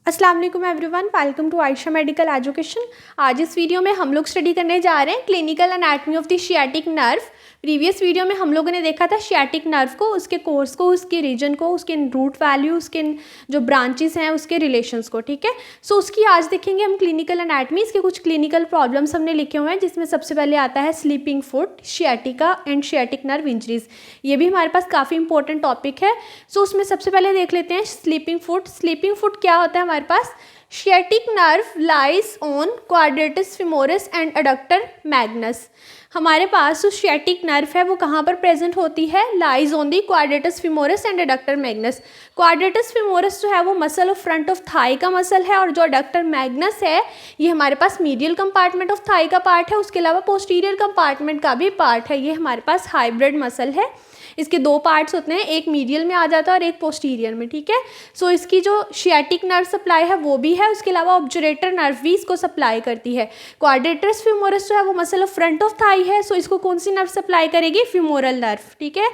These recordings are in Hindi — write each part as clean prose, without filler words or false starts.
अस्सलाम वालेकुम everyone, welcome to Ayesha medical education. आज इस वीडियो में हम लोग स्टडी करने जा रहे हैं clinical anatomy of the sciatic nerve. Previous video में हम लोगों ने देखा था शियाटिक नर्व को, उसके कोर्स को, उसके रीजन को, उसके रूट वैल्यू, उसके जो ब्रांचेस हैं, उसके रिलेशंस को। ठीक है, सो उसकी आज देखेंगे हम क्लिनिकल एनाटॉमी। इसके कुछ क्लिनिकल प्रॉब्लम्स हमने लिखे हुए हैं, जिसमें सबसे पहले आता है sleeping foot, sciatica and sciatic nerve injuries. ये भी हमारे पास काफ़ी इंपॉर्टेंट टॉपिक है। सो उसमें सबसे पहले देख लेते हैं स्लीपिंग फुट। स्लीपिंग फुट क्या होता है हमारे पास? Sciatic nerve lies on quadratus femoris and adductor magnus. हमारे पास जो शियाटिक नर्व है वो कहाँ पर प्रेजेंट होती है? Lies on the quadratus femoris and adductor magnus. Quadratus femoris जो है वो muscle of front of thigh का मसल है, और जो एडक्टर मैग्नस है ये हमारे पास मीडियल कंपार्टमेंट ऑफ थाई का पार्ट है, उसके अलावा पोस्टीरियर कंपार्टमेंट का भी पार्ट है। ये हमारे पास हाइब्रिड मसल है। इसके दो पार्ट्स होते हैं, एक मीडियल में आ जाता है और एक पोस्टीरियर में। ठीक है, सो इसकी जो शियाटिक नर्व सप्लाई है वो भी है, उसके अलावा ऑब्जुरेटर नर्व भी इसको सप्लाई करती है। क्वाड्रेटिस फिमोरिस जो है वो muscle of front of Thai है, सो इसको कौन सी नर्व सप्लाई करेगी? Femoral nerve. ठीक है,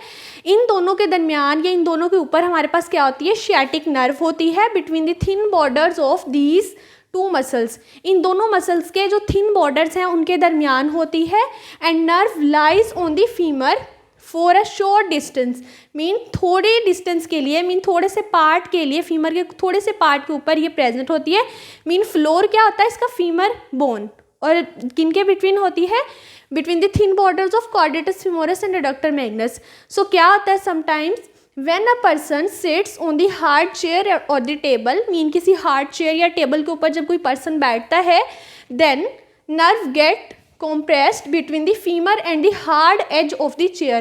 इन दोनों के दरमियान या इन दोनों के ऊपर हमारे पास क्या होती है? शियाटिक नर्व होती है between the thin borders of these two muscles. इन दोनों मसल्स के जो थिन बॉर्डर्स हैं उनके दरमियान होती है। And nerve lies on the femur for a short distance, mean थोड़े डिस्टेंस के लिए, मीन थोड़े से पार्ट के लिए, फीमर के थोड़े से पार्ट के ऊपर ये प्रेजेंट होती है। मीन फ्लोर क्या होता है इसका? Femur bone. और किनके बिटवीन होती है? Between the thin borders of quadratus femoris and adductor magnus. So क्या होता है sometimes when a person sits on the hard chair और द टेबल, मीन किसी हार्ड चेयर या टेबल के ऊपर जब कोई पर्सन बैठता है, then nerve get compressed between the femur and the hard edge of the chair।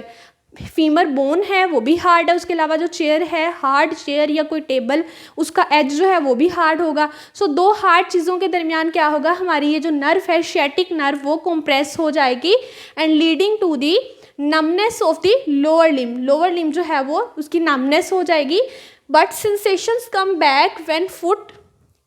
Femur bone है वो भी हार्ड है, उसके अलावा जो चेयर है, हार्ड चेयर या कोई टेबल, उसका एज जो है वो भी हार्ड होगा। सो दो हार्ड चीज़ों के दरमियान क्या होगा? हमारी ये जो नर्व है शियाटिक नर्व वो कंप्रेस हो जाएगी and leading to the numbness of the lower limb. Lower limb जो है वो उसकी नमनेस हो जाएगी। But sensations come back when foot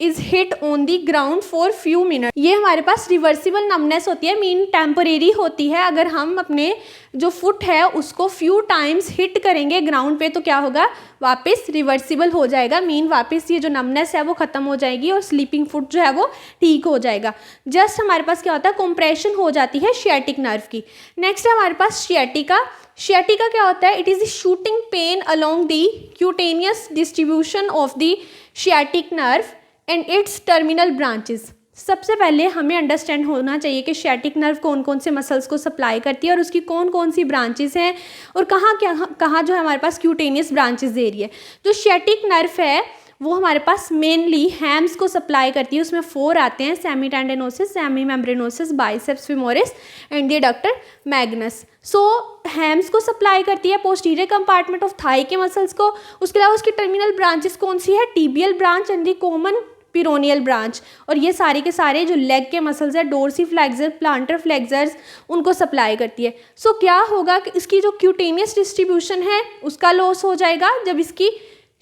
is hit on the ground for few minute. ये हमारे पास रिवर्सिबल नमनेस होती है, मीन टेम्परेरी होती है। अगर हम अपने जो फुट है उसको फ्यू टाइम्स हिट करेंगे ग्राउंड पे तो क्या होगा? वापस रिवर्सिबल हो जाएगा, मीन वापस ये जो नमनेस है वो ख़त्म हो जाएगी और स्लीपिंग फुट जो है वो ठीक हो जाएगा। जस्ट हमारे पास क्या होता है? कंप्रेशन हो जाती है शियाटिक नर्व की। नेक्स्ट है हमारे पास शियाटिका। शियाटिका क्या होता है? It is the shooting pain along the cutaneous distribution of the sciatic nerve and it's terminal branches. सबसे पहले हमें अंडरस्टैंड होना चाहिए कि शियाटिक नर्व कौन कौन से मसल्स को सप्लाई करती है और उसकी कौन कौन सी ब्रांचेस हैं और कहाँ जो है हमारे पास क्यूटेनियस ब्रांचेस दे रही है। जो शियाटिक नर्व है वो हमारे पास मेनली हैम्स को सप्लाई करती है। उसमें 4 आते हैं: semi tendinosus, semi membranosus, biceps femoris and the adductor magnus. So hams को सप्लाई करती है, पोस्टीरियर कंपार्टमेंट ऑफ थाई के मसल्स को। उसके अलावा उसकी टर्मिनल ब्रांचेस कौन सी है? Tibial branch and the common peroneal branch. और ये सारे के सारे जो लेग के मसल्स है, डोर्सी फ्लेक्सर, प्लांटर फ्लेक्सर्स, उनको सप्लाई करती है। सो क्या होगा कि इसकी जो क्यूटेनियस डिस्ट्रीब्यूशन है उसका लॉस हो जाएगा जब इसकी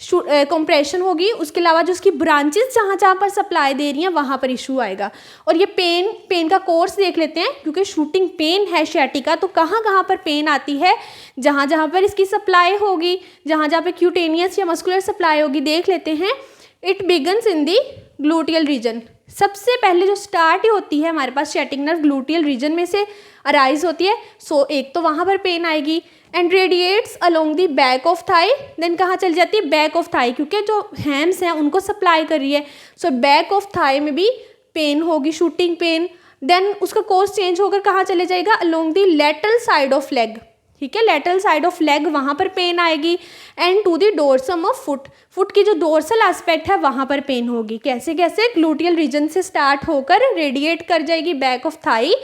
कंप्रेशन होगी। उसके अलावा जो उसकी ब्रांचेस जहाँ जहाँ पर सप्लाई दे रही हैं वहाँ पर इशू आएगा। और ये पेन का कोर्स देख लेते हैं, क्योंकि शूटिंग पेन है शियाटिका, तो कहाँ कहाँ पर पेन आती है? जहाँ जहाँ पर इसकी सप्लाई होगी, जहाँ जहाँ पर क्यूटेनियस या मस्कुलर सप्लाई होगी, देख लेते हैं। It begins in the gluteal region. सबसे पहले जो स्टार्ट होती है हमारे पास शियाटिक नर्व ग्लूटियल रीजन में से अराइज होती है। सो एक तो वहाँ पर पेन आएगी and radiates along the back of thigh. Then कहाँ चली जाती है? बैक ऑफ थाई, क्योंकि जो हैम्स हैं उनको सप्लाई कर रही है। सो बैक ऑफ थाई में भी पेन होगी, शूटिंग पेन। देन उसका कोर्स चेंज होकर कहाँ चले जाएगा? Along the lateral side of leg. ठीक है, लेटरल साइड ऑफ लेग, वहाँ पर पेन आएगी। And to the dorsum of foot, foot की जो डोर्सल एस्पेक्ट है वहाँ पर पेन होगी। कैसे कैसे? ग्लूटियल रीजन से स्टार्ट होकर रेडिएट कर जाएगी बैक ऑफ थाई,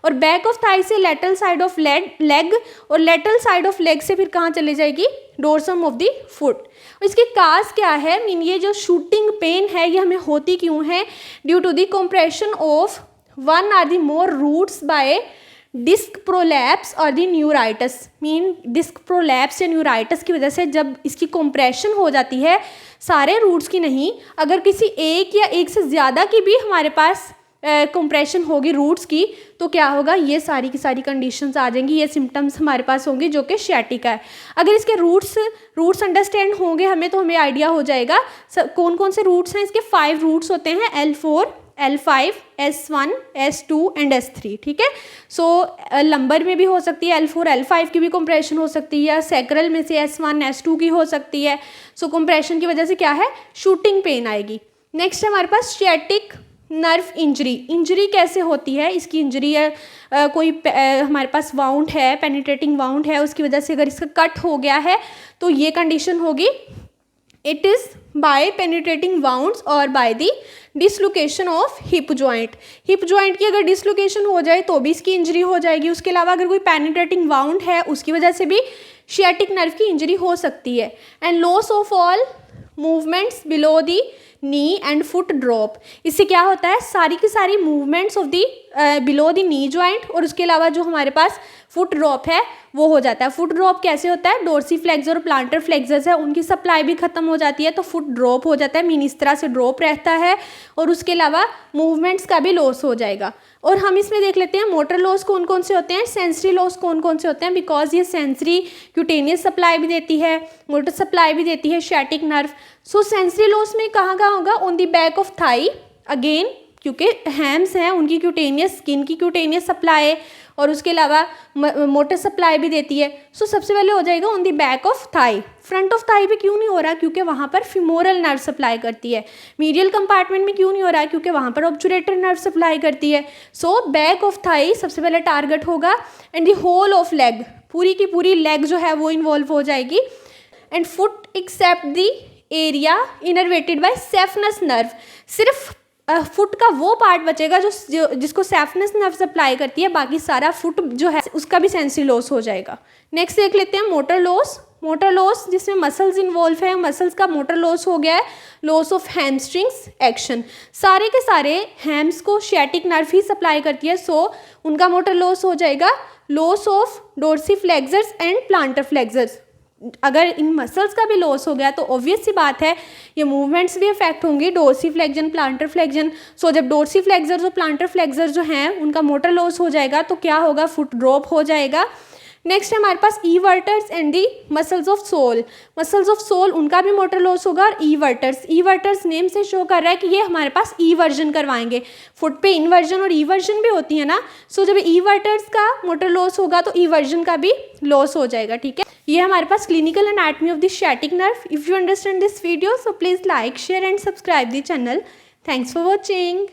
और बैक ऑफ थाई से लेटरल साइड ऑफ लेग, और लेटरल साइड ऑफ लेग से फिर कहाँ चले जाएगी? Dorsum of the foot. इसकी काज क्या है? मीन ये जो शूटिंग पेन है ये हमें होती क्यों है? Due to the compression of one or the more roots by disc prolapse और the neuritis. Mean disc prolapse या न्यूराइटस की वजह से जब इसकी कंप्रेशन हो जाती है, सारे रूट्स की नहीं, अगर किसी एक या एक से ज़्यादा की भी हमारे पास कंप्रेशन होगी रूट्स की, तो क्या होगा, ये सारी की सारी कंडीशंस आ जाएंगी, ये सिम्टम्स हमारे पास होंगे जो कि सियाटिका है। अगर इसके रूट्स अंडरस्टैंड होंगे हमें, तो हमें आइडिया हो जाएगा कौन कौन से रूट्स हैं। इसके 5 रूट्स होते हैं, L4, L5, S1, S2 and S3, ठीक है। सो लंबर में भी हो सकती है, L4, L5 की भी कंप्रेशन हो सकती है, सैक्रल में से S1, S2 की हो सकती है। सो कंप्रेशन की वजह से क्या है, शूटिंग पेन आएगी। नेक्स्ट है हमारे पास सियाटिक नर्व इंजरी। इंजरी कैसे होती है, इसकी इंजरी है कोई हमारे पास वाउंड है, पेनिट्रेटिंग वाउंड है, उसकी वजह से अगर इसका कट हो गया है तो ये कंडीशन होगी, it is by penetrating wounds और by the dislocation of hip joint. Hip joint की अगर डिसलोकेशन हो जाए तो भी इसकी इंजरी हो जाएगी। उसके अलावा अगर कोई पेनिट्रेटिंग वाउंड है उसकी वजह से भी सियाटिक नर्व की इंजरी हो सकती है। And loss of all movements below the knee and foot drop. इससे क्या होता है, सारी की सारी movements of the below the knee joint और उसके अलावा जो हमारे पास फुट ड्रॉप है वो हो जाता है। फुट ड्रॉप कैसे होता है, डोर्सीफ्लेक्सर और प्लांटर फ्लेक्सर्स है उनकी सप्लाई भी खत्म हो जाती है तो फुट ड्रॉप हो जाता है, मीन इस तरह से ड्रॉप रहता है और उसके अलावा मूवमेंट्स का भी लॉस हो जाएगा। और हम इसमें देख लेते हैं मोटर लॉस कौन कौन से होते हैं, सेंसरी लॉस कौन कौन से होते हैं, बिकॉज ये सेंसरी क्यूटेनियस सप्लाई भी देती है, मोटर सप्लाई भी देती है सियाटिक नर्व। सो सेंसरी लॉस में कहाँ होगा, on the back of Thai, again क्योंकि हैम्स हैं उनकी क्यूटेनियस स्किन की क्यूटेनियस सप्लाई और उसके अलावा मोटर सप्लाई भी देती है। सो सबसे पहले हो जाएगा on the back of Thai. Front of Thai पे क्यों नहीं हो रहा, क्योंकि वहाँ पर फिमोरल नर्व सप्लाई करती है। मीडियल कंपार्टमेंट में क्यों नहीं हो रहा है, क्योंकि वहाँ पर ऑब्चुरेटर नर्व सप्लाई करती है। सो बैक ऑफ थाई सबसे पहले टारगेट होगा and the whole of leg, पूरी की पूरी लेग जो है वो इन्वॉल्व हो जाएगी। And foot except the area innervated by saphenous nerve, सिर्फ फुट का वो पार्ट बचेगा जिसको सेफनस नर्व सप्लाई करती है, बाकी सारा फुट जो है उसका भी सेंसरी लॉस हो जाएगा। नेक्स्ट देख लेते हैं मोटर लॉस। मोटर लॉस जिसमें मसल्स इन्वॉल्व है, मसल्स का मोटर लॉस हो गया है, लॉस ऑफ हैमस्ट्रिंग्स एक्शन, सारे के सारे हैम्स को सियाटिक नर्व ही सप्लाई करती है, सो उनका मोटर लॉस हो जाएगा। Loss of dorsiflexors and plantar flexors, अगर इन मसल्स का भी लॉस हो गया तो ऑब्वियस सी बात है ये मूवमेंट्स भी अफेक्ट होंगी, डोर्सीफ्लेक्शन प्लांटर फ्लेक्शन। सो जब डोर्सीफ्लेक्सर्स और प्लांटर फ्लेक्सर्स जो हैं उनका मोटर लॉस हो जाएगा तो क्या होगा, फुट ड्रॉप हो जाएगा। नेक्स्ट है हमारे पास evertors and the muscles of sole. Muscles of sole उनका भी मोटर लॉस होगा और ईवर्टर्स नेम से शो कर रहा है कि ये हमारे पास ईवर्जन करवाएंगे। फुट पे इन्वर्जन और ईवर्जन भी होती है ना, सो जब ईवर्टर्स का मोटर लॉस होगा तो ईवर्जन का भी लॉस हो जाएगा, ठीक है। ये हमारे पास clinical anatomy of the sciatic nerve. If you understand this video so please like share and subscribe the channel. Thanks for watching.